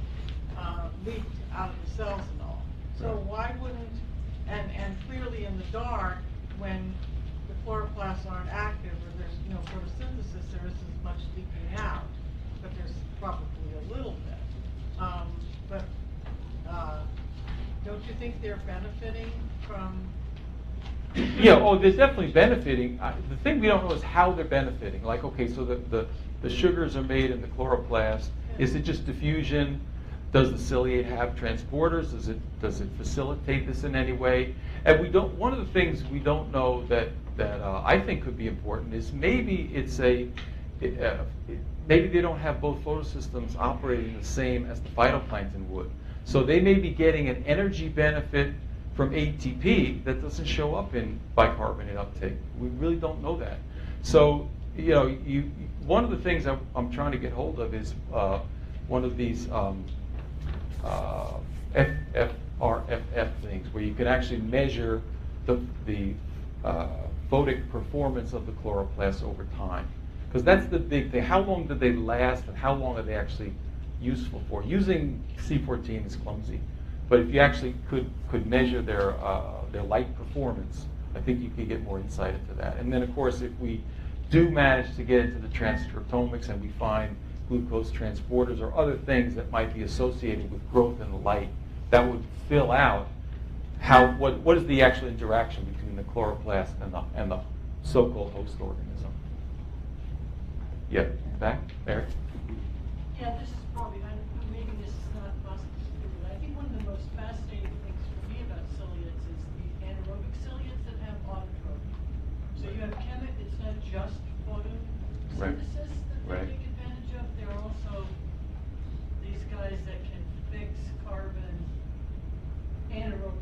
leaked out of the cells and all. So why wouldn't, and clearly in the dark, when the chloroplasts aren't active or there's no photosynthesis, there isn't as much leaking out, but there's probably a little bit. But don't you think they're benefiting from? Yeah, oh, they're definitely benefiting. The thing we don't know is how they're benefiting. Like, okay, so the sugars are made in the chloroplast. Is it just diffusion? Does the ciliate have transporters? Does it facilitate this in any way? And we don't. One of the things we don't know that I think could be important is maybe it's maybe they don't have both photosystems operating the same as the phytoplankton would. So they may be getting an energy benefit from ATP that doesn't show up in bicarbonate uptake. We really don't know that. So, one of the things I'm trying to get hold of is one of these RFF things, where you can actually measure the photic performance of the chloroplasts over time. Because that's the big thing. How long do they last, and how long are they actually useful for? Using C14 is clumsy. But if you actually could measure their light performance, I think you could get more insight into that. And then, of course, if we do manage to get into the transcriptomics and we find glucose transporters or other things that might be associated with growth in the light, that would fill out what is the actual interaction between the chloroplast and the so-called host organism. Yeah, back there. Yeah, this is probably, maybe this is not possible, but I think one of the most fascinating things for me about ciliates is the anaerobic ciliates that have autotrophy. So you have it's not just photosynthesis that they take advantage of, there are also these guys that can fix carbon anaerobic.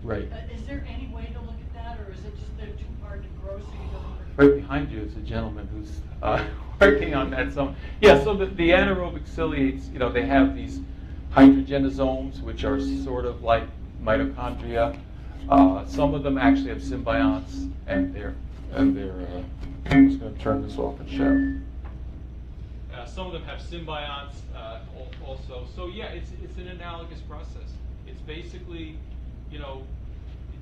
Right. Is there any way to look at that, or is it just they're too hard to grow so you don't? Right behind you is a gentleman who's working on that. So the anaerobic ciliates, they have these hydrogenosomes, which are sort of like mitochondria. Some of them actually have symbionts, and they're. I'm just going to turn this off and show. Some of them have symbionts also. So yeah, it's an analogous process. It's basically,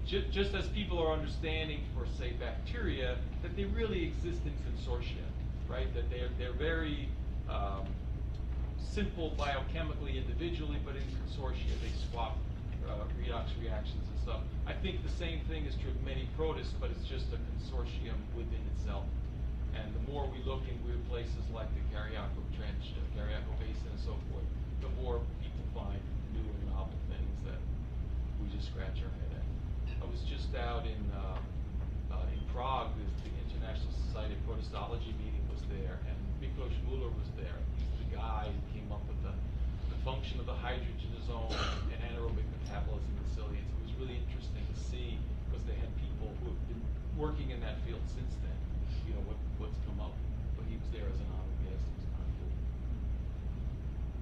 just as people are understanding for, say, bacteria, that they really exist in consortia, right? That they're very simple biochemically, individually, but in consortia they swap redox reactions and stuff. I think the same thing is true of many protists, but it's just a consortium within itself. And the more we look in weird places like the Cariaco Trench, Cariaco Basin, and so forth, the more people find new and novel things that we just scratch our head at. I was just out in Prague. The International Society of Protistology meeting was there, and Miklos Müller was there. He's the guy who came up with the function of the hydrogenosome and anaerobic metabolism in ciliates. It was really interesting to see, because they had people who have been working in that field since then. What's come up, but he was there as an honored guest. It was kind of cool.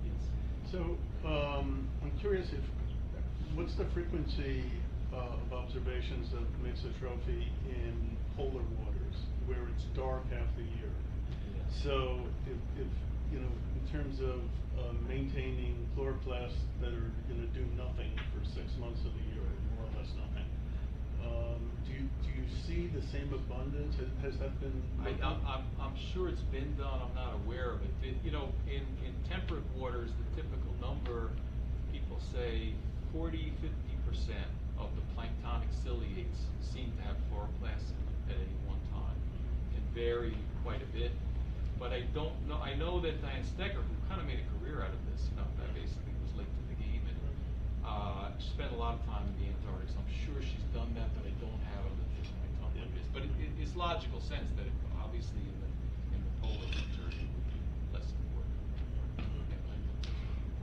Yes. So I'm curious what's the frequency of observations of mixotrophy in polar waters where it's dark half the year? Yeah. So if in terms of maintaining chloroplasts that are going to do nothing for 6 months of the year, or more or less nothing, do you see the same abundance? Has that been? I'm sure it's been done. I'm not aware of it. In temperate waters, the typical number, people say 40–50% of the planktonic ciliates seem to have chloroplasts at any one time. Can vary quite a bit, but I don't know. I know that Diane Stecker, who kind of made a career out of this, that basically was late to the game, and spent a lot of time in the Antarctic. So I'm sure she's done that, but I don't have it at my tongue like this. But it's logical sense that obviously in the or material would be less important.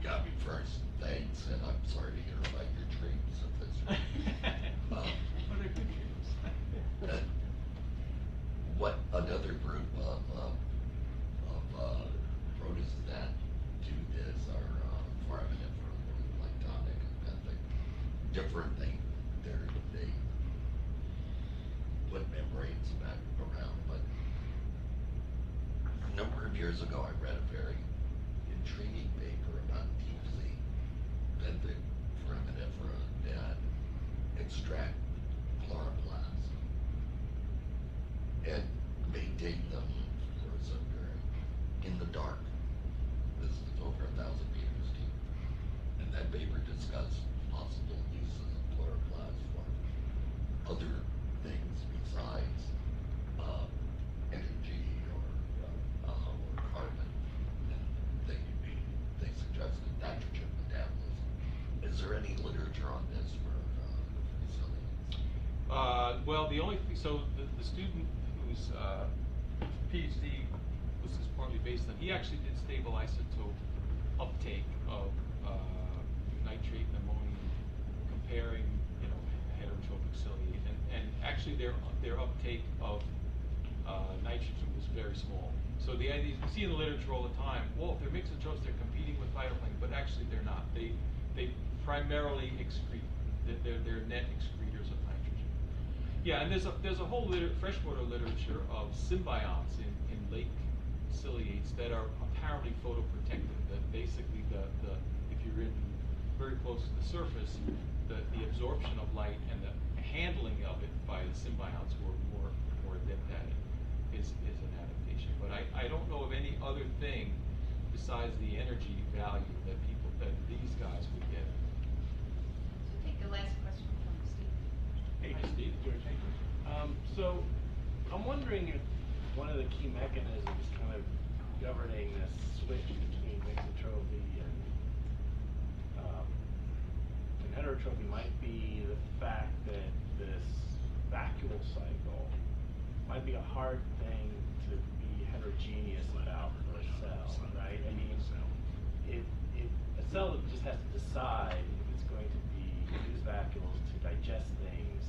Yeah, I mean, first, thanks, and I'm sorry to hear about your dreams of this. What are good dreams? What another group of protists that do this are foraminifera, planktonic, and benthic. Different thing. They put membranes back around, but a number of years ago I read a very intriguing paper about deep sea benthic foraminifera that extract chloroplasts and maintain them for some period in the dark. This is over 1,000 meters deep. And that paper discussed possible uses of chloroplasts for other things besides energy or carbon. And they suggested nitrogen metabolism. Is there any literature on this for ciliates? Well, the only so the student whose PhD was partly based on, he actually did stable isotope uptake of nitrate and ammonium, comparing heterotrophic ciliate, and actually their uptake of nitrogen was very small. So the idea you see in the literature all the time, well, if they're mixotrophs, they're competing with phytoplankton, but actually they're not. They primarily excrete. They're net excretors of nitrogen. Yeah, and there's a whole freshwater literature of symbionts in lake ciliates that are apparently photoprotective. That basically if you're in very close to the surface, the absorption of light and the handling of it by the symbionts who are more adept at it is an adaptation. But I don't know of any other thing besides the energy value that these guys would get. So take the last question from Steve. Hey, Steve. George. So I'm wondering if one of the key mechanisms kind of governing this switch between mixotrophy and heterotrophy might be the fact that this vacuole cycle might be a hard thing to be heterogeneous about for a cell, right? I mean, a cell just has to decide if it's going to use vacuoles to digest things,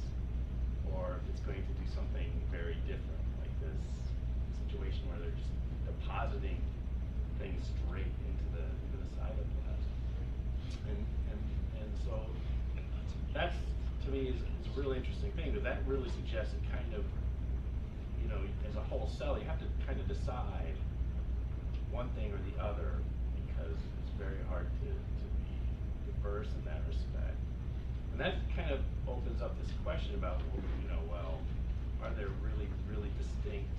or if it's going to do something very different, like this situation where they're just depositing things straight into the cytoplasm. And so that's, to me, is a really interesting thing, because that really suggests it kind of, as a whole cell, you have to kind of decide one thing or the other, because it's very hard to be diverse in that respect. And that kind of opens up this question about, well, are there really, really distinct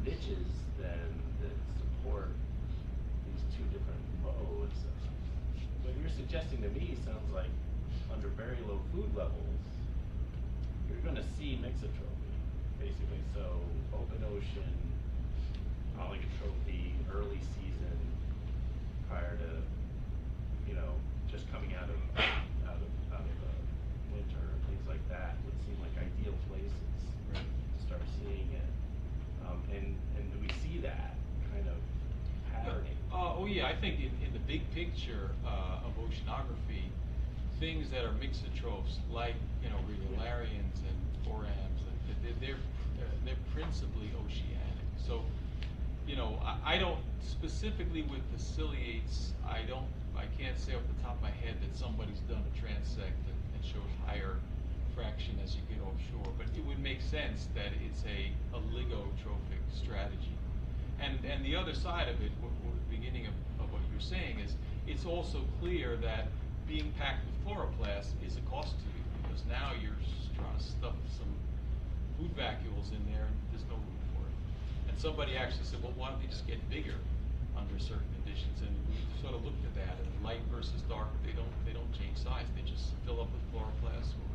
niches then that support these two different modes? What you're suggesting to me sounds like under very low food levels, you're going to see mixotrophy, basically. So open ocean, oligotrophy, early season, prior to, just coming out of winter, things like that would seem like ideal places to start seeing it. And do we see that kind of patterning? Oh yeah, I think in the big picture of oceanography, things that are mixotrophs like radiolarians and forams, they're principally oceanic. So I don't specifically with the ciliates. I can't say off the top of my head that somebody's done a transect and shows higher fraction as you get offshore, but it would make sense that it's a oligotrophic strategy. And the other side of it, the beginning of what you're saying, is it's also clear that being packed with chloroplasts is a cost to you, because now you're trying to stuff some food vacuoles in there and there's no room for it. And somebody actually said, well, why don't they just get bigger under certain conditions? And we sort of looked at that, and light versus dark, they don't change size. They just fill up with chloroplasts or